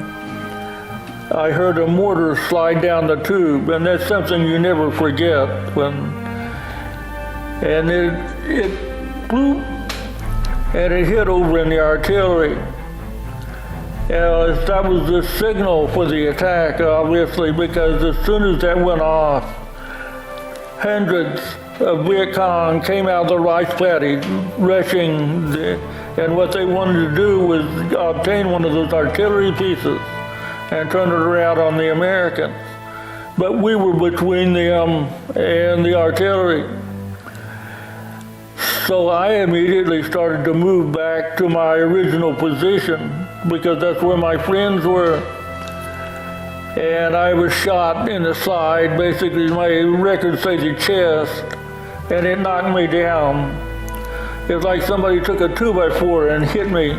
I heard a mortar slide down the tube, and that's something you never forget. And it blew, and it hit over in the artillery. That was the signal for the attack, obviously, because as soon as that went off, hundreds of Viet Cong came out of the rice paddy, rushing, and what they wanted to do was obtain one of those artillery pieces and turn it around on the Americans. But we were between them and the artillery. So I immediately started to move back to my original position because that's where my friends were. And I was shot in the side, basically my record says the chest, and it knocked me down. It was like somebody took a 2x4 and hit me.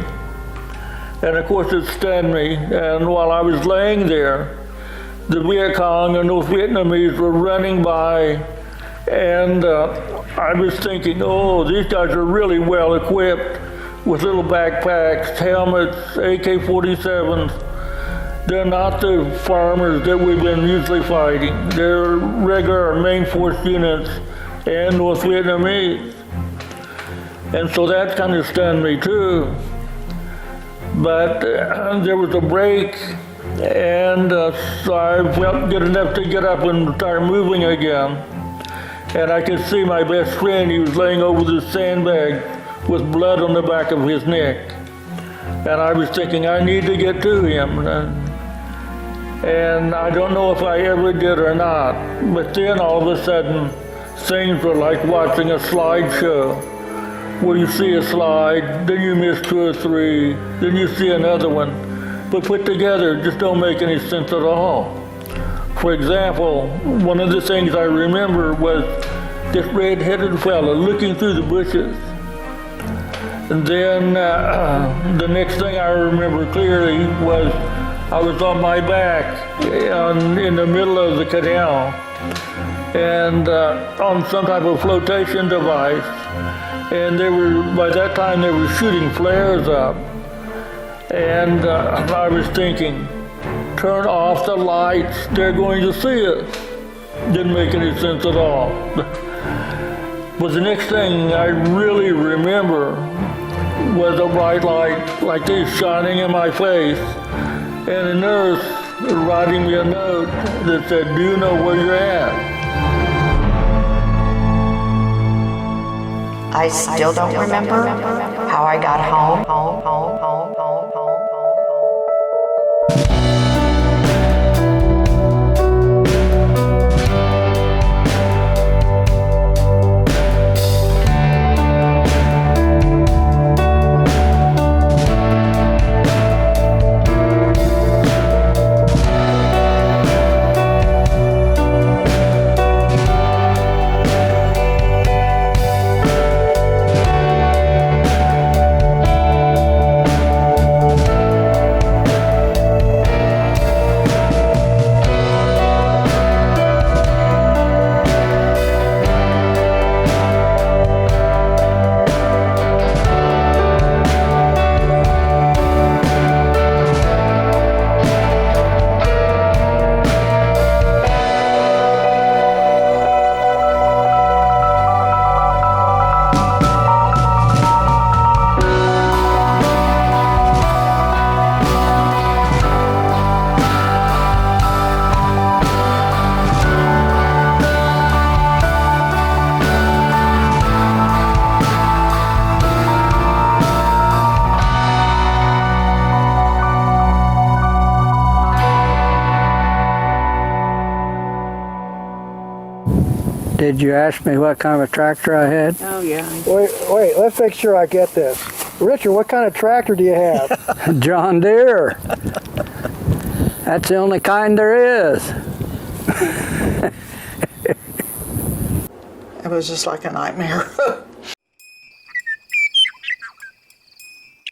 And of course it stunned me. And while I was laying there, the Viet Cong and those Vietnamese were running by, and I was thinking, oh, these guys are really well equipped with little backpacks, helmets, AK-47s. They're not the farmers that we've been usually fighting. They're regular main force units and North Vietnamese. And so that kind of stunned me too. But there was a break, and so I felt good enough to get up and start moving again. And I could see my best friend, he was laying over the sandbag with blood on the back of his neck. And I was thinking, I need to get to him. And I don't know if I ever did or not. But then all of a sudden, things were like watching a slideshow, where you see a slide, then you miss 2 or 3, then you see another one. But put together, just don't make any sense at all. For example, one of the things I remember was this red-headed fella looking through the bushes. And then the next thing I remember clearly was I was on my back in the middle of the canal and on some type of flotation device. And by that time they were shooting flares up. And I was thinking, turn off the lights, they're going to see us. Didn't make any sense at all. But the next thing I really remember was a bright light like this shining in my face, and a nurse writing me a note that said, do you know where you're at? I still don't remember how I got home. Did you ask me what kind of a tractor I had? Oh, yeah. Wait, let's make sure I get this. Richard, what kind of tractor do you have? John Deere. That's the only kind there is. It was just like a nightmare.